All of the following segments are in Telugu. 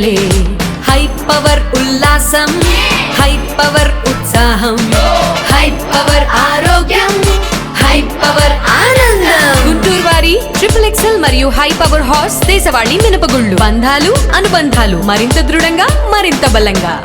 పండగలే హై పవర్ ఉల్లాసం హై పవర్ ఉత్సాహం హై పవర్ ఆరోగ్యం హై పవర్ ఆనందం గుంటూరు వారి XXL మరియు హై పవర్ హార్స్ దేశవాళీ మినపగుళ్ళు బంధాలు అనుబంధాలు మరింత దృఢంగా మరింత బలంగా.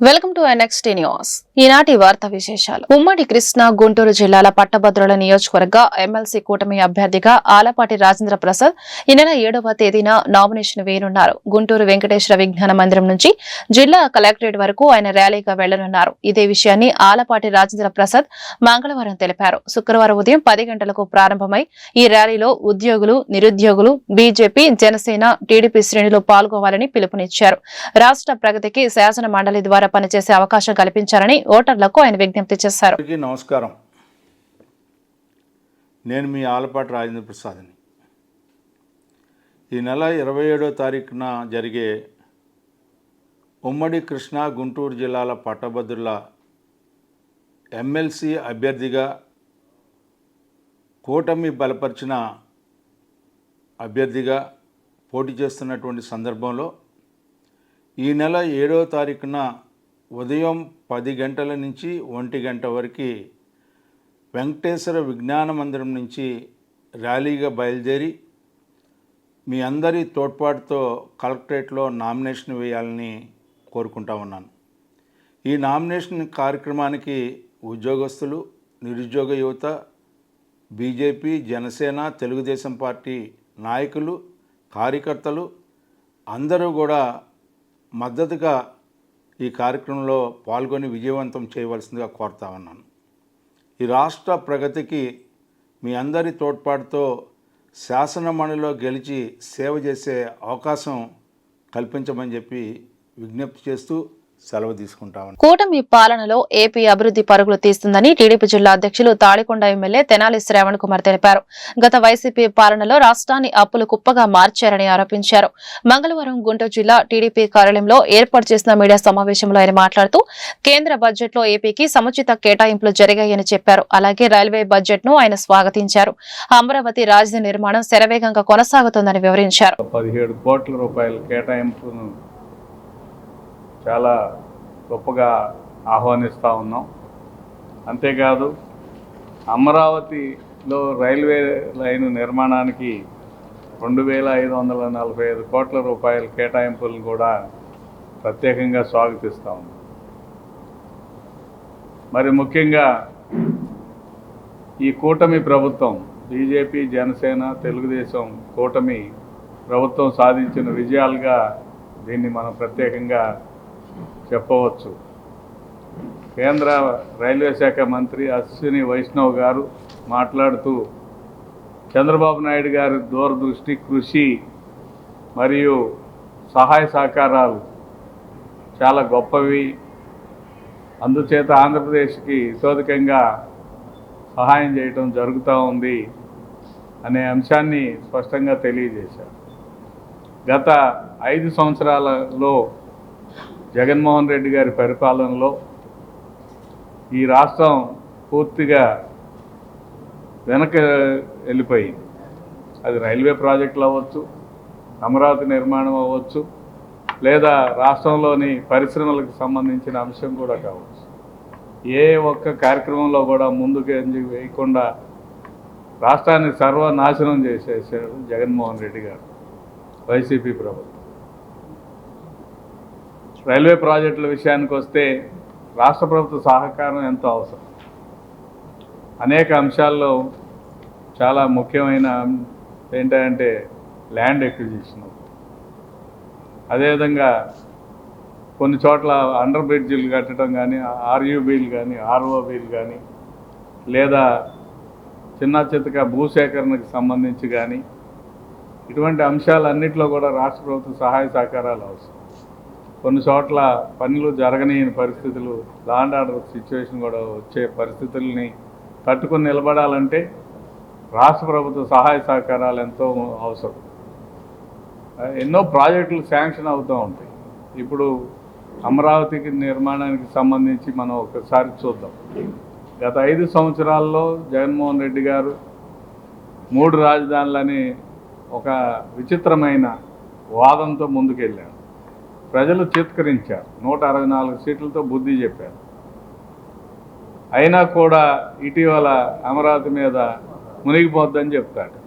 Welcome to NXT news. ఈనాటి వార్తా విశేషాలు. ఉమ్మడి కృష్ణా గుంటూరు జిల్లాల పట్టభద్రుల నియోజకవర్గ ఎమ్మెల్సీ కూటమి అభ్యర్థిగా ఆలపాటి రాజేంద్ర ప్రసాద్ ఈ నెల 7వ తేదీన నామినేషన్ వేయనున్నారు. గుంటూరు వెంకటేశ్వర విజ్ఞాన మందిరం నుంచి జిల్లా కలెక్టరేట్ వరకు ఆయన ర్యాలీగా వెళ్లనున్నారు. ఇదే విషయాన్ని ఆలపాటి రాజేంద్ర ప్రసాద్ మంగళవారం తెలిపారు. శుక్రవారం ఉదయం 10 గంటలకు ప్రారంభమై ఈ ర్యాలీలో ఉద్యోగులు, నిరుద్యోగులు, బీజేపీ, జనసేన, టీడీపీ శ్రేణులు పాల్గొవాలని పిలుపునిచ్చారు. రాష్ట్ర ప్రగతికి శాసన మండలి ద్వారా పనిచేసే అవకాశం కల్పించాలని ఓటర్లకు ఆయన విజ్ఞప్తి చేశారు. నమస్కారం, నేను మీ ఆలపాటి రాజేంద్ర ప్రసాద్ని. ఈ నెల 27వ తారీఖున జరిగే ఉమ్మడి కృష్ణా గుంటూరు జిల్లాల పట్టభద్రుల ఎమ్మెల్సీ అభ్యర్థిగా కూటమి బలపరిచిన అభ్యర్థిగా పోటీ చేస్తున్నటువంటి సందర్భంలో ఈ నెల 7వ తారీఖున ఉదయం 10 గంటల నుంచి 1 గంట వరకు వెంకటేశ్వర విజ్ఞాన మందిరం నుంచి ర్యాలీగా బయలుదేరి మీ అందరి తోడ్పాటుతో కలెక్టరేట్లో నామినేషన్ వేయాలని కోరుకుంటా ఉన్నాను. ఈ నామినేషన్ కార్యక్రమానికి ఉద్యోగస్తులు, నిరుద్యోగ యువత, బీజేపీ, జనసేన, తెలుగుదేశం పార్టీ నాయకులు, కార్యకర్తలు అందరూ కూడా మద్దతుగా ఈ కార్యక్రమంలో పాల్గొని విజయవంతం చేయవలసిందిగా కోరుతా ఉన్నాను. ఈ రాష్ట్ర ప్రగతికి మీ అందరి తోడ్పాటుతో శాసన మండలిలో గెలిచి సేవ చేసే అవకాశం కల్పించమని చెప్పి విజ్ఞప్తి చేస్తూ సెలవు తీసుకుంటామని. కూటమి పాలనలో ఏపీ అభివృద్ధి పరుగులు తీస్తుందని టీడీపీ జిల్లా అధ్యక్షులు తాడికొండ ఎమ్మెల్యే తెనాలి శ్రావణ్ కుమార్ తెలిపారు. గత వైసీపీ పాలనలో రాష్ట్రాన్ని అప్పుల కుప్పగా మార్చారని ఆరోపించారు. మంగళవారం గుంటూరు జిల్లా టీడీపీ కార్యాలయంలో ఏర్పాటు చేసిన మీడియా సమావేశంలో ఆయన మాట్లాడుతూ కేంద్ర బడ్జెట్ లో ఏపీకి సముచిత కేటాయింపులు జరిగాయని చెప్పారు. అలాగే రైల్వే బడ్జెట్ ను ఆయన స్వాగతించారు. అమరావతి రాజధాని నిర్మాణం శరవేగంగా కొనసాగుతోందని వివరించారు. 17 కోట్ల రూపాయల కేటాయింపును చాలా గొప్పగా ఆహ్వానిస్తూ ఉన్నాం. అంతేకాదు అమరావతిలో రైల్వే లైను నిర్మాణానికి 2545 కోట్ల రూపాయల కేటాయింపులను కూడా ప్రత్యేకంగా స్వాగతిస్తూ ఉన్నాం. మరి ముఖ్యంగా ఈ కూటమి ప్రభుత్వం, బీజేపీ, జనసేన, తెలుగుదేశం కూటమి ప్రభుత్వం సాధించిన విజయాలుగా దీన్ని మనం ప్రత్యేకంగా చెప్పవచ్చు. కేంద్ర రైల్వే శాఖ మంత్రి అశ్విని వైష్ణవ్ గారు మాట్లాడుతూ చంద్రబాబు నాయుడు గారి దూరదృష్టి, కృషి మరియు సహాయ సహకారాలు చాలా గొప్పవి, అందుచేత ఆంధ్రప్రదేశ్కి ఇతోధికంగా సహాయం చేయటం జరుగుతూ ఉంది అనే అంశాన్ని స్పష్టంగా తెలియజేశారు. గత 5 సంవత్సరాలలో జగన్మోహన్ రెడ్డి గారి పరిపాలనలో ఈ రాష్ట్రం పూర్తిగా వెనక వెళ్ళిపోయింది. అది రైల్వే ప్రాజెక్టులు అవ్వచ్చు, అమరావతి నిర్మాణం అవ్వచ్చు, లేదా రాష్ట్రంలోని పరిశ్రమలకు సంబంధించిన అంశం కూడా కావచ్చు. ఏ ఒక్క కార్యక్రమంలో కూడా ముందుకు వేయకుండా రాష్ట్రాన్ని సర్వనాశనం చేసేసాడు జగన్మోహన్ రెడ్డి గారు, వైసీపీ ప్రభుత్వం. రైల్వే ప్రాజెక్టుల విషయానికి వస్తే రాష్ట్ర ప్రభుత్వ సహకారం ఎంతో అవసరం. అనేక అంశాల్లో చాలా ముఖ్యమైన ఏంటంటే ల్యాండ్ ఎక్విజిషన్, అదేవిధంగా కొన్ని చోట్ల అండర్ బ్రిడ్జిలు కట్టడం కానీ, ఆర్యూబీలు కానీ, ఆర్ఓబీలు కానీ, లేదా చిన్న చిత్తగా భూసేకరణకు సంబంధించి కానీ, ఇటువంటి అంశాలన్నింటిలో కూడా రాష్ట్ర ప్రభుత్వ సహాయ సహకారాలు అవసరం. కొన్ని చోట్ల పనులు జరగని పరిస్థితులు, లా అండ్ ఆర్డర్ సిచ్యువేషన్ కూడా వచ్చే పరిస్థితుల్ని తట్టుకొని నిలబడాలంటే రాష్ట్ర ప్రభుత్వ సహాయ సహకారాలు ఎంతో అవసరం. ఎన్నో ప్రాజెక్టులు శాంక్షన్ అవుతూ ఉంటాయి. ఇప్పుడు అమరావతికి నిర్మాణానికి సంబంధించి మనం ఒకసారి చూద్దాం. గత 5 సంవత్సరాల్లో జగన్మోహన్ రెడ్డి గారు 3 రాజధానులని ఒక విచిత్రమైన వాదంతో ముందుకెళ్ళారు. ప్రజలు చిత్కరించారు. 164 సీట్లతో బుద్ధి చెప్పారు. అయినా కూడా ఇటీవల అమరావతి మీద మునిగిపోద్దని చెప్తాడు.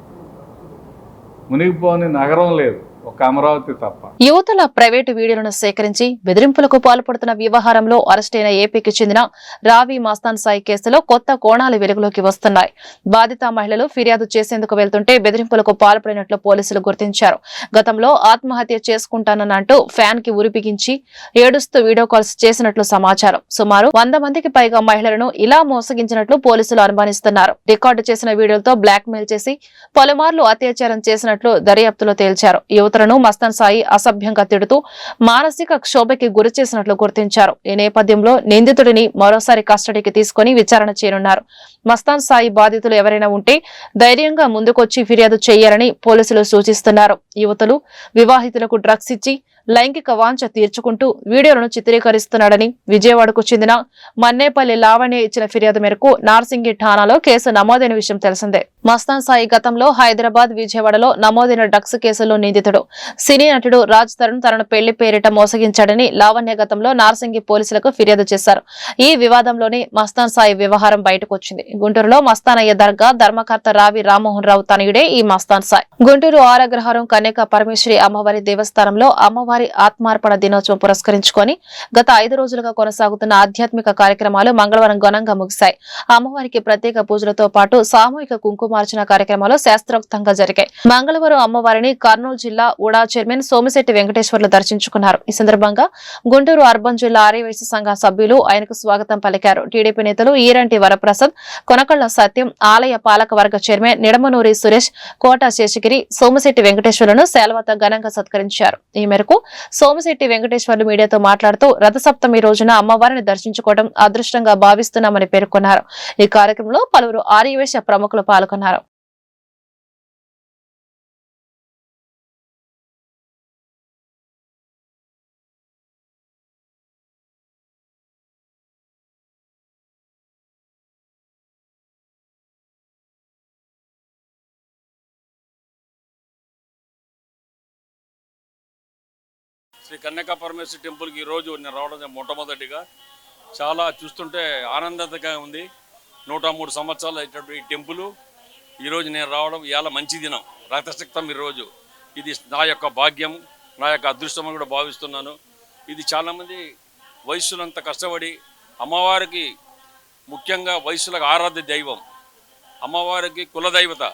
మునిగిపోని నగరం లేదు, ఒక అమరావతి తప్ప. యువతుల ప్రైవేటు వీడియోలను సేకరించి బెదిరింపులకు పాల్పడుతున్న వ్యవహారంలో అరెస్టైన ఏపీకి చెందిన రావి మస్తాన్ సాయి కేసులో కొత్త కోణాలు వెలుగులోకి వస్తున్నాయి. బాధిత మహిళలు ఫిర్యాదు చేసేందుకు వెళ్తుంటే బెదిరింపులకు పాల్పడినట్లు పోలీసులు గుర్తించారు. గతంలో ఆత్మహత్య చేసుకుంటానంటూ ఫ్యాన్ కి ఉరిపిగించి ఏడుస్తూ వీడియో కాల్స్ చేసినట్లు సమాచారం. సుమారు 100 మందికి పైగా మహిళలను ఇలా మోసగించినట్లు పోలీసులు అనుమానిస్తున్నారు. రికార్డు చేసిన వీడియోలతో బ్లాక్ మెయిల్ చేసి పలుమార్లు అత్యాచారం చేసినట్లు దర్యాప్తులో తేల్చారు. యువతులను మస్తాన్ సాయి అసభ్యంగా తిడుతూ మానసిక క్షోభకి గురి చేసినట్లు గుర్తించారు. ఈ నేపథ్యంలో నిందితుడిని మరోసారి కస్టడీకి తీసుకుని విచారణ చేయనున్నారు. మస్తాన్ సాయి బాధితులు ఎవరైనా ఉంటే ధైర్యంగా ముందుకొచ్చి ఫిర్యాదు చేయాలని పోలీసులు సూచిస్తున్నారు. యువతులు వివాహితులకు డ్రగ్స్ ఇచ్చి లైంగిక వాంఛ తీర్చుకుంటూ వీడియోలను చిత్రీకరిస్తున్నాడని విజయవాడకు చెందిన మన్నేపల్లి లావణ్య ఇచ్చిన ఫిర్యాదు మేరకు నార్సింగి ఠాణాలో కేసు నమోదైన విషయం తెలిసిందే. మస్తాన్ సాయి గతంలో హైదరాబాద్, విజయవాడలో నమోదైన డ్రగ్స్ కేసులో నిందితుడు. సినీ నటుడు రాజ్ తరుణ్ తనను పెళ్లి పేరిట మోసగించాడని లావణ్య గతంలో నార్సింగి పోలీసులకు ఫిర్యాదు చేశారు. ఈ వివాదంలోనే మస్తాన్ సాయి వ్యవహారం బయటకు వచ్చింది. గుంటూరులో మస్తానయ్య దర్గా ధర్మకర్త రావి రామ్మోహన్ రావు తనయుడే ఈ మస్తాన్ సాయి. గుంటూరు ఆరగ్రహారం కన్యకా పరమేశ్వరి అమ్మవారి దేవస్థానంలో అమ్మవారి ఆత్మార్పణ దినోత్సవం పురస్కరించుకొని గత 5 రోజులుగా కొనసాగుతున్న ఆధ్యాత్మిక కార్యక్రమాలు మంగళవారం ఘనంగా ముగిశాయి. అమ్మవారికి ప్రత్యేక పూజలతో పాటు సామూహిక కుంకుమార్చన కార్యక్రమాలు శాస్త్రోక్తంగా జరిగాయి. మంగళవారం అమ్మవారిని కర్నూలు జిల్లా ఉడా చైర్మన్ సోమిశెట్టి వెంకటేశ్వర్లు దర్శించుకున్నారు. ఈ సందర్భంగా గుంటూరు అర్బన్ జిల్లా ఆర్యవైశ్య సంఘ సభ్యులు ఆయనకు స్వాగతం పలికారు. టీడీపీ నేతలు ఈరంటి వరప్రసాద్, కొనకళ్ల సత్యం, ఆలయ పాలక వర్గ చైర్మన్ నిడమనూరి సురేష్, కోట శేషగిరి, సోమిశెట్టి వెంకటేశ్వర్లను శాల్వాతో ఘనంగా సత్కరించారు. ఈ మేరకు సోమిశెట్టి వెంకటేశ్వర్లు మీడియాతో మాట్లాడుతూ రథసప్తమి రోజున అమ్మవారిని దర్శించుకోవడం అదృష్టంగా భావిస్తున్నామని పేర్కొన్నారు. ఈ కార్యక్రమంలో పలువురు ఆర్యవైశ్య ప్రముఖులు పాల్గొన్నారు. శ్రీ కన్యకా పరమేశ్వరి టెంపుల్కి ఈరోజు నేను రావడం మొట్టమొదటిగా చాలా చూస్తుంటే ఆనందంగా ఉంది. 103 సంవత్సరాలు అయినటువంటి ఈ టెంపుల్ ఈరోజు నేను రావడం ఇవాళ మంచి దినం, రథసప్తమి ఈరోజు. ఇది నా యొక్క భాగ్యం, నా యొక్క అదృష్టం కూడా భావిస్తున్నాను. ఇది చాలామంది వయస్సులంతా కష్టపడి అమ్మవారికి, ముఖ్యంగా వయస్సులకు ఆరాధ్య దైవం అమ్మవారికి కులదైవత,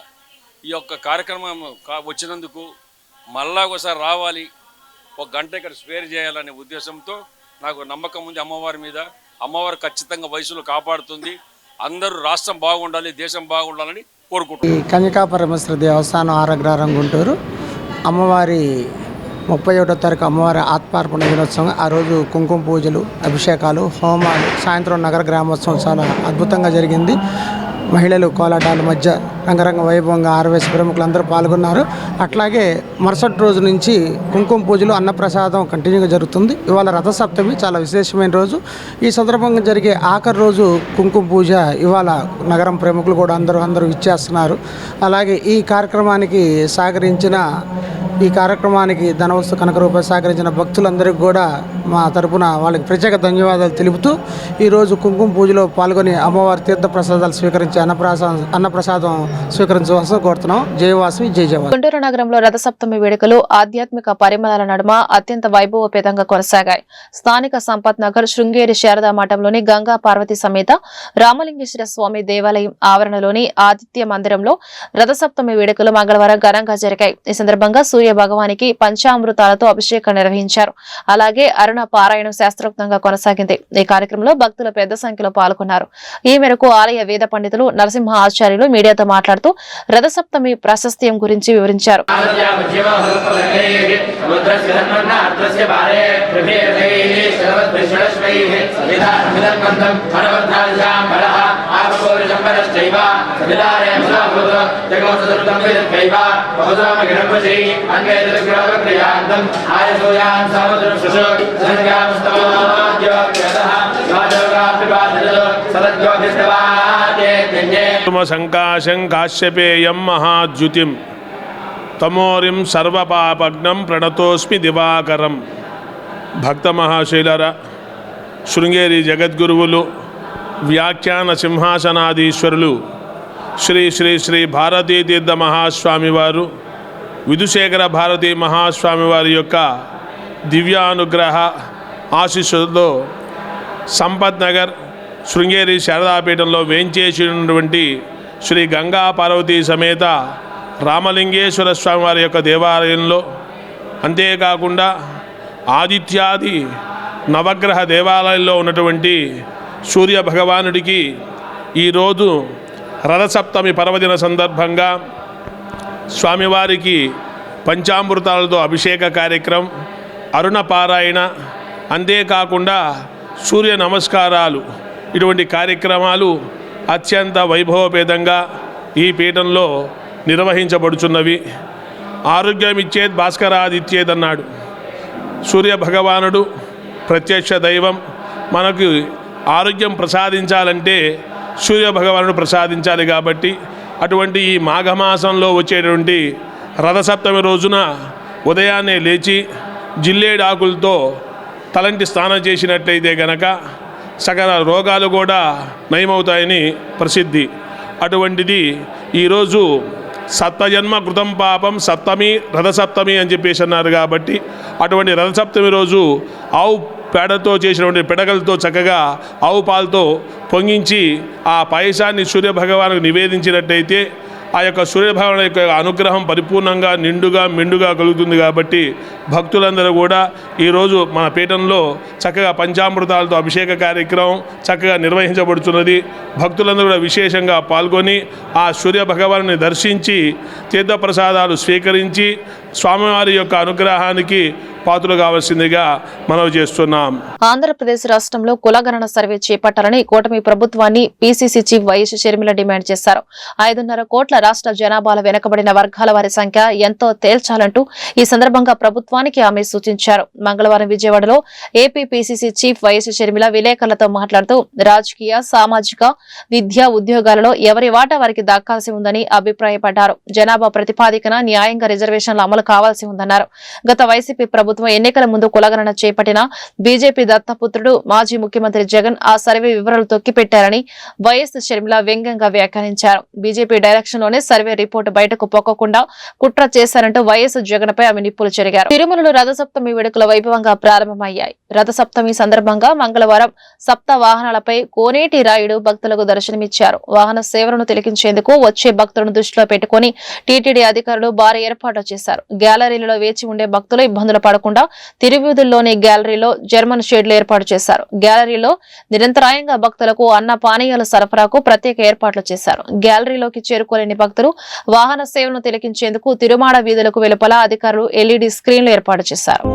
ఈ యొక్క కార్యక్రమం వచ్చినందుకు మళ్ళా ఒకసారి రావాలి, 1 గంట ఇక్కడ స్పేర్ చేయాలనే ఉద్దేశంతో నాకు నమ్మకం ఉంది అమ్మవారి మీద. అమ్మవారు ఖచ్చితంగా వయసులో కాపాడుతుంది. అందరూ రాష్ట్రం బాగుండాలి, దేశం బాగుండాలని కోరుకుంటున్నాను. కన్యకా పరమేశ్వరి దేవస్థానం ఆరగ్రహారం గుంటూరు అమ్మవారి 31వ తారీఖు అమ్మవారి ఆత్మార్పణ దినోత్సవం. ఆ రోజు కుంకుమ పూజలు, అభిషేకాలు, హోమాలు, సాయంత్రం నగర గ్రామోత్సవం చాలా అద్భుతంగా జరిగింది. మహిళలు కోలాటాల మధ్య రంగరంగ వైభవంగా ఆర్యవైశ్య ప్రముఖులు అందరూ పాల్గొన్నారు. అట్లాగే మరుసటి రోజు నుంచి కుంకుమ పూజలు, అన్నప్రసాదం కంటిన్యూగా జరుగుతుంది. ఇవాళ రథసప్తమి చాలా విశేషమైన రోజు. ఈ సందర్భంగా జరిగే ఆఖరి రోజు కుంకుమ పూజ ఇవాళ నగరం ప్రముఖులు కూడా అందరూ ఇచ్చేస్తున్నారు. అలాగే ఈ కార్యక్రమానికి ధనవస్తు కనక రూపాయలు సహకరించిన భక్తులందరికీ కూడా మా తరపున వాళ్ళకి ప్రత్యేక ధన్యవాదాలు తెలుపుతూ ఈరోజు కుంకుమ పూజలో పాల్గొని అమ్మవారి తీర్థ ప్రసాదాలు స్వీకరించి అన్నప్రసాదం స్వీకరించవలసి కోరుతున్నాం. జయవాసవి, జయ జవాన్. గుంటూరు నగరంలో రథసప్తమి వేడుకలు ఆధ్యాత్మిక పరిమళాల నడుమ అత్యంత వైభవపేతంగా కొనసాగాయి. స్థానిక సంపత్ నగర్ శృంగేరి శారదా మఠంలోని గంగా పార్వతి సమేత రామలింగేశ్వర స్వామి దేవాలయం ఆవరణలోని ఆదిత్య మందిరంలో రథసప్తమి వేడుకలు మంగళవారం ఘనంగా జరిగాయి. ఈ సందర్భంగా సూర్య భగవానికి పంచామృతాలతో అభిషేకం నిర్వహించారు. అలాగే అరుణ పారాయణం శాస్త్రోక్తంగా కొనసాగింది. ఈ కార్యక్రమంలో భక్తులు పెద్ద సంఖ్యలో పాల్గొన్నారు. ఈ మేరకు ఆలయ వేద పండితులు నరసింహ ఆచార్యులు మీడియాతో మాట్లాడుతూ రథసప్తమి ప్రాశస్త్యం గురించి వివరించారు. సంపరశ్చైవ సవిదారే సదాభూత జగవసదృతం విదత్కైవ బహుజామగిరపసి అన్వేదగ్రహక్రియాంతం ఆయసోయాం సమదృశు సంజ్ఞామస్తమోద్యోగయతః రాజోగాప్తిపాదజలో సదజ్యోతిస్తవాతే సంకాశం కాశ్యపేయం మహాద్యుతిం తమోరిం సర్వపాపగ్నం ప్రణతోస్మి దివాకరం. భక్త మహాశైలరా, శృంగేరి జగద్గురువులు, వ్యాఖ్యాన సింహాసనాధీశ్వరులు శ్రీ శ్రీ శ్రీ భారతీ తీర్థ మహాస్వామి వారు, విధుశేఖర భారతీ మహాస్వామి వారి యొక్క దివ్యానుగ్రహ ఆశీస్సులతో సంపత్ నగర్ శృంగేరి శారదాపీఠంలో వేంచేసినటువంటి శ్రీ గంగా పార్వతీ సమేత రామలింగేశ్వర స్వామి వారి యొక్క దేవాలయంలో, అంతేకాకుండా ఆదిత్యాది నవగ్రహ దేవాలయంలో ఉన్నటువంటి సూర్య భగవానుడికి ఈరోజు రథసప్తమి పర్వదిన సందర్భంగా స్వామివారికి పంచామృతాలతో అభిషేక కార్యక్రమం, అరుణ పారాయణ, అంతేకాకుండా సూర్య నమస్కారాలు, ఇటువంటి కార్యక్రమాలు అత్యంత వైభవపేతంగా ఈ పీఠంలో నిర్వహించబడుచున్నవి. ఆరోగ్యమిచ్చేద్ భాస్కరాదిత్యేద్ అన్నాడు. సూర్య భగవానుడు ప్రత్యక్ష దైవం. మనకు ఆరోగ్యం ప్రసాదించాలంటే సూర్య భగవానుడు ప్రసాదించాలి. కాబట్టి అటువంటి ఈ మాఘమాసంలో వచ్చేటువంటి రథసప్తమి రోజున ఉదయాన్నే లేచి జిల్లేడాకులతో తలంటి స్నానం చేసినట్లయితే గనక సకల రోగాలు కూడా నయమవుతాయని ప్రసిద్ధి. అటువంటిది ఈరోజు సప్తజన్మ కృతం పాపం సప్తమి రథసప్తమి అని చెప్పేసి అన్నారు. కాబట్టి అటువంటి రథసప్తమి రోజు ఆవు పేడతో చేసినటువంటి పిడకలతో చక్కగా ఆవు పాలతో పొంగించి ఆ పాయసాన్ని సూర్యభగవానుకు నివేదించినట్టయితే ఆ యొక్క సూర్యభగవాను యొక్క అనుగ్రహం పరిపూర్ణంగా నిండుగా మెండుగా కలుగుతుంది. కాబట్టి భక్తులందరూ కూడా ఈరోజు మన పీఠంలో చక్కగా పంచామృతాలతో అభిషేక కార్యక్రమం చక్కగా నిర్వహించబడుతున్నది. భక్తులందరూ కూడా విశేషంగా పాల్గొని ఆ సూర్య భగవాను దర్శించి తీర్థప్రసాదాలు స్వీకరించి స్వామివారి యొక్క అనుగ్రహానికి పాత్రలు కావాల్సిందిగా మనవి చేస్తున్నాం. ఆంధ్రప్రదేశ్ రాష్ట్రంలో కులగణన సర్వే చేపట్టాలని కూటమి ప్రభుత్వాన్ని PCC chief YS Sharmila demand చేశారు. 5.5 కోట్ల రాష్ట్ర జనాభాలో వెనుకబడిన వర్గాల వారి సంఖ్య ఎంతో తేల్చాలంటూ ఈ సందర్భంగా ప్రభుత్వానికి ఆమె సూచించారు. మంగళవారం విజయవాడలో AP PCC chief YS Sharmila విలేకరులతో మాట్లాడుతూ రాజకీయ, సామాజిక, విద్యా, ఉద్యోగాలలో ఎవరి వాటా వారికి దక్కాల్సి ఉందని అభిప్రాయపడ్డారు. జనాభా ప్రతిపాదికన న్యాయంగా రిజర్వేషన్లు అమలు కావాల్సి ఉందన్నారు. గత వైసీపీ ప్రభుత్వం ఎన్నికల ముందు కులగణన చేపట్టిన బీజేపీ దత్తపుత్రుడు మాజీ ముఖ్యమంత్రి జగన్ ఆ సర్వే వివరాలు తొక్కిపెట్టారని వైఎస్ షర్మిల వ్యంగ్యంగా వ్యాఖ్యానించారు. బీజేపీ డైరెక్షన్ లోనే సర్వే రిపోర్టు బయటకు పొక్కకుండా కుట్ర చేశారంటూ వైఎస్ జగన్ పై ఆమె నిప్పులు చెరిగారు. తిరుమలలో రథసప్తమి వేడుకలు వైభవంగా ప్రారంభమయ్యాయి. రథసప్తమి సందర్భంగా మంగళవారం సప్త వాహనాలపై కోనేటి రాయుడు భక్తులకు దర్శనమిచ్చారు. వాహన సేవలను తిలకించేందుకు వచ్చే భక్తులను దృష్టిలో పెట్టుకుని టీటీడీ అధికారులు భారీ ఏర్పాట్లు చేశారు. గ్యాలరీలలో వేచి ఉండే భక్తులు ఇబ్బందులు పడకుండా తిరువీధుల్లోని గ్యాలరీలో జర్మన్ షెడ్లు ఏర్పాటు చేశారు. గ్యాలరీలో నిరంతరాయంగా భక్తులకు అన్న పానీయాల సరఫరాకు ప్రత్యేక ఏర్పాట్లు చేశారు. గ్యాలరీలోకి చేరుకోలేని భక్తులు వాహన సేవలను తిలకించేందుకు తిరుమాడ వీధులకు వెలుపల అధికారులు ఎల్ఈడీ స్క్రీన్లు ఏర్పాటు చేశారు.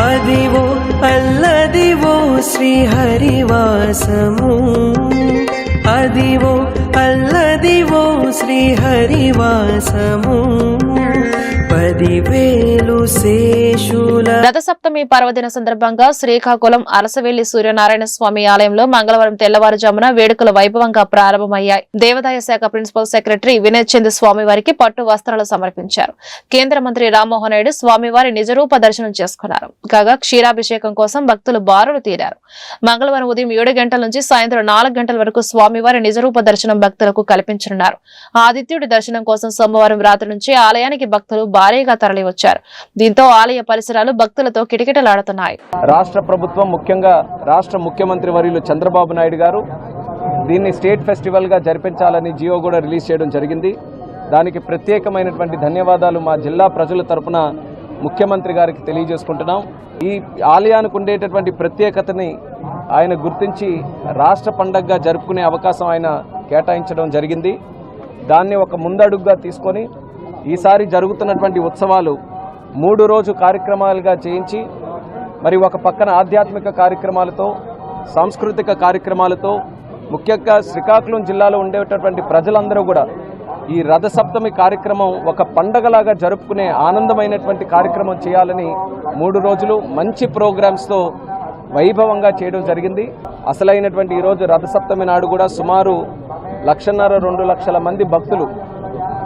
అదివో అల్లదివో శ్రీహరివాసము, అదివో అల్లదివో శ్రీహరివాసము, 10,000 శేషుల. రథసప్తమి పర్వదిన సందర్భంగా శ్రీకాకుళం అరసవెల్లి సూర్యనారాయణ స్వామి ఆలయంలో మంగళవారం తెల్లవారుజామున వేడుకలు వైభవంగా ప్రారంభమయ్యాయి. దేవాదాయ శాఖ ప్రిన్సిపల్ సెక్రటరీ వినయ్ చంద్ స్వామివారికి పట్టు వస్త్రాలు సమర్పించారు. కేంద్ర మంత్రి రామ్మోహన్ నాయుడు స్వామివారి నిజరూప దర్శనం చేసుకున్నారు. కాగా క్షీరాభిషేకం కోసం భక్తులు బారులు తీరారు. మంగళవారం ఉదయం 7 గంటల నుంచి సాయంత్రం 4 గంటల వరకు స్వామివారి నిజరూప దర్శనం భక్తులకు కల్పించనున్నారు. ఆదిత్యుడి దర్శనం కోసం సోమవారం రాత్రి నుంచి ఆలయానికి భక్తులు భారీగా తరలి వచ్చారు. దీంతో ఆలయ పరిసరాలు భక్తులతో కిటకిటలాడుతున్నాయి. రాష్ట్ర ప్రభుత్వం, ముఖ్యంగా రాష్ట్ర ముఖ్యమంత్రి వర్యులు చంద్రబాబు నాయుడు గారు దీన్ని స్టేట్ ఫెస్టివల్గా జరిపించాలని జియో కూడా రిలీజ్ చేయడం జరిగింది. దానికి ప్రత్యేకమైనటువంటి ధన్యవాదాలు మా జిల్లా ప్రజల తరపున ముఖ్యమంత్రి గారికి తెలియజేసుకుంటున్నాం. ఈ ఆలయానికి ఉండేటటువంటి ప్రత్యేకతని ఆయన గుర్తించి రాష్ట్ర పండగగా జరుపుకునే అవకాశం ఆయన కేటాయించడం జరిగింది. దాన్ని ఒక ముందడుగుగా తీసుకొని ఈసారి జరుగుతున్నటువంటి ఉత్సవాలు 3 రోజు కార్యక్రమాలుగా చేయించి మరి ఒక పక్కన ఆధ్యాత్మిక కార్యక్రమాలతో సాంస్కృతిక కార్యక్రమాలతో ముఖ్యంగా శ్రీకాకుళం జిల్లాలో ఉండేటటువంటి ప్రజలందరూ కూడా ఈ రథసప్తమి కార్యక్రమం ఒక పండగలాగా జరుపుకునే ఆనందమైనటువంటి కార్యక్రమం చేయాలని 3 రోజులు మంచి ప్రోగ్రామ్స్తో వైభవంగా చేయడం జరిగింది. అసలైనటువంటి ఈరోజు రథసప్తమి నాడు కూడా సుమారు 1.5-2 లక్షల మంది భక్తులు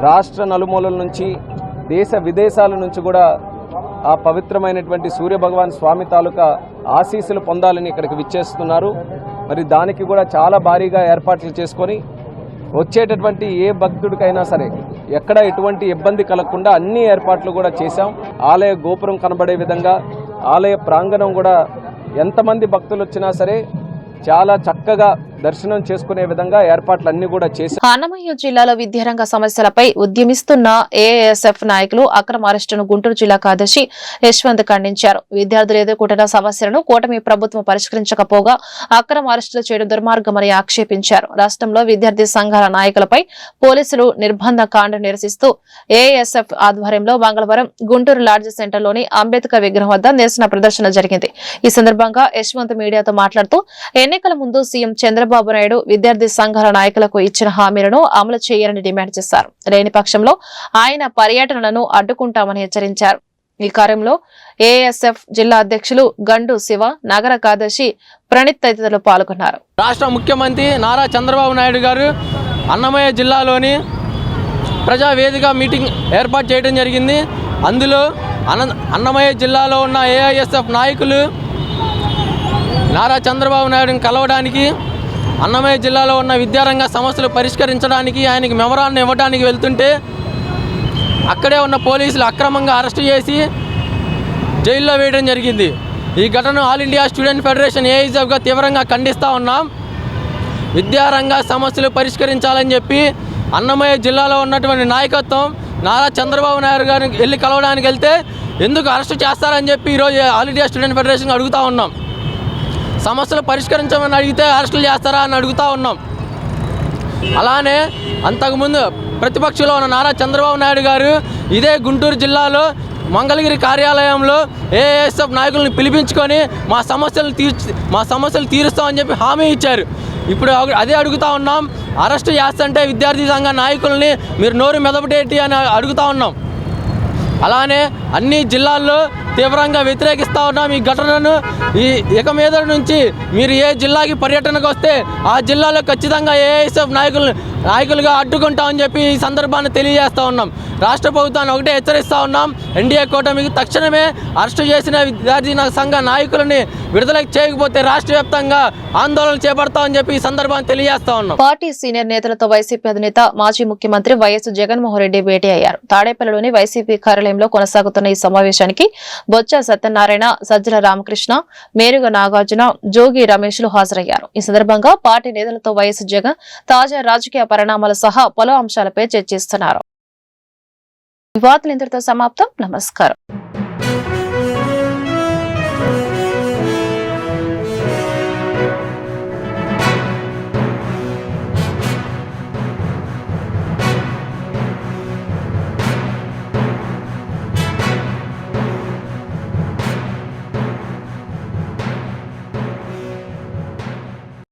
రాష్ట్ర నలుమూలల నుంచి దేశ విదేశాల నుంచి కూడా ఆ పవిత్రమైనటువంటి సూర్యభగవాన్ స్వామి తాలూకా ఆశీస్సులు పొందాలని ఇక్కడికి విచ్చేస్తున్నారు. మరి దానికి కూడా చాలా భారీగా ఏర్పాట్లు చేసుకొని వచ్చేటటువంటి ఏ భక్తుడికైనా సరే ఎక్కడ ఎటువంటి ఇబ్బంది కలగకుండా అన్ని ఏర్పాట్లు కూడా చేశాం. ఆలయ గోపురం కనబడే విధంగా ఆలయ ప్రాంగణం కూడా ఎంతమంది భక్తులు వచ్చినా సరే చాలా చక్కగా దర్శనం చేసుకునే విధంగా ఏర్పాట్లన్నీ కూడా చేశారు. అన్నమయ్య జిల్లాలో విద్యారంగ సమస్యలపై ఉద్యమిస్తున్న ఏఎస్ఎఫ్ నాయకులు అక్రమ అరెస్టును గుంటూరు జిల్లా కార్యదర్శి యశ్వంత్ ఖండించారు. విద్యార్థులు ఎదుర్కొంటున్న సమస్యలను కూటమి ప్రభుత్వం పరిష్కరించకపోగా అక్రమ అరెస్టులు చేయడం దుర్మార్గమని ఆక్షేపించారు. రాష్ట్రంలో విద్యార్థి సంఘాల నాయకులపై పోలీసులు నిర్బంధ కాండ నిరసిస్తూ ఏఎస్ఎఫ్ ఆధ్వర్యంలో మంగళవారం గుంటూరు లాడ్జ్ సెంటర్లోని అంబేద్కర్ విగ్రహం వద్ద నిరసన ప్రదర్శన జరిగింది. ఈ సందర్భంగా యశ్వంత్ మీడియాతో మాట్లాడుతూ ఎన్నికల ముందు సీఎం చంద్రబాబు నాయుడు విద్యార్థి సంఘాల నాయకులకు ఇచ్చిన హామీలను అమలు చేయాలని డిమాండ్ చేశారు. లేని పక్షంలో ఆయన పర్యటనలను అడ్డుకుంటామని హెచ్చరించారు. ఈ కార్యంలో ఏఎస్ఎఫ్ జిల్లా అధ్యక్షులు గండు శివ, నగర కార్యదర్శి ప్రణీత్ తదితరులు పాల్గొన్నారు. రాష్ట్ర ముఖ్యమంత్రి నారా చంద్రబాబు నాయుడు గారు అన్నమయ్య జిల్లాలోని ప్రజావేదిక మీటింగ్ ఏర్పాటు చేయడం జరిగింది. అందులో అన్నమయ్య జిల్లాలో ఉన్న ఏఐఎస్ఎఫ్ నాయకులు నారా చంద్రబాబు నాయుడుని కలవడానికి, అన్నమయ్య జిల్లాలో ఉన్న విద్యారంగ సమస్యలు పరిష్కరించడానికి ఆయనకి మెమరాండం ఇవ్వడానికి వెళ్తుంటే అక్కడే ఉన్న పోలీసులు అక్రమంగా అరెస్టు చేసి జైల్లో వేయడం జరిగింది. ఈ ఘటన ఆల్ ఇండియా స్టూడెంట్ ఫెడరేషన్ ఏఐఎస్ఎఫ్గా తీవ్రంగా ఖండిస్తూ ఉన్నాం. విద్యారంగ సమస్యలు పరిష్కరించాలని చెప్పి అన్నమయ్య జిల్లాలో ఉన్నటువంటి నాయకత్వం నారా చంద్రబాబు నాయుడు గారిని వెళ్ళి కలవడానికి వెళ్తే ఎందుకు అరెస్టు చేస్తారని చెప్పి ఈరోజు ఆల్ ఇండియా స్టూడెంట్ ఫెడరేషన్ అడుగుతూ ఉన్నాం. సమస్యలు పరిష్కరించమని అడిగితే అరెస్టులు చేస్తారా అని అడుగుతూ ఉన్నాం. అలానే అంతకుముందు ప్రతిపక్షంలో ఉన్న నారా చంద్రబాబు నాయుడు గారు ఇదే గుంటూరు జిల్లాలో మంగళగిరి కార్యాలయంలో ఏఎస్ఎఫ్ నాయకులను పిలిపించుకొని మా సమస్యలు తీరుస్తామని చెప్పి హామీ ఇచ్చారు. ఇప్పుడు అదే అడుగుతూ ఉన్నాం. అరెస్టు చేస్తుంటే విద్యార్థి సంఘ నాయకుల్ని మీరు నోరు మెదపటేటి అని అడుగుతూ ఉన్నాం. అలానే అన్ని జిల్లాల్లో తీవ్రంగా వ్యతిరేకిస్తూ ఉన్నాం ఈ ఘటనను. ఇక మీద నుంచి మీరు ఏ జిల్లాకి పర్యటనకు వస్తే ఆ జిల్లాలో ఖచ్చితంగా ఏఐఎస్ఎఫ్ నాయకులుగా అడ్డుకుంటామని చెప్పి ఈ సందర్భాన్ని తెలియజేస్తూ ఉన్నాం. రాష్ట్ర ప్రభుత్వాన్ని ఒకటే హెచ్చరిస్తూ ఉన్నాం. ఎన్డీఏ కూటమికి తక్షణమే అరెస్టు చేసిన విద్యార్థి సంఘ నాయకులని విడుదల చేయకపోతే రాష్ట్ర వ్యాప్తంగా ఆందోళన చేపడతామని చెప్పి ఈ సందర్భాన్ని తెలియజేస్తా ఉన్నాం. పార్టీ సీనియర్ నేతలతో వైసీపీ అధినేత మాజీ ముఖ్యమంత్రి వైఎస్ జగన్మోహన్ రెడ్డి భేటీ అయ్యారు. తాడేపల్లిలోని వైసీపీ కార్యాలయంలో కొనసాగుతున్న ఈ సమావేశానికి బొత్స సత్యనారాయణ, సజ్జల రామకృష్ణ, మేరుగ నాగార్జున, జోగి రమేష్లు హాజరయ్యారు. ఈ సందర్భంగా పార్టీ నేతలతో వైఎస్ జగన్ తాజా రాజకీయ పరిణామాలు సహా పలు అంశాలపై చర్చిస్తున్నారు. ఈ వార్తలు ఇంతటితో సమాప్తం. నమస్కారం.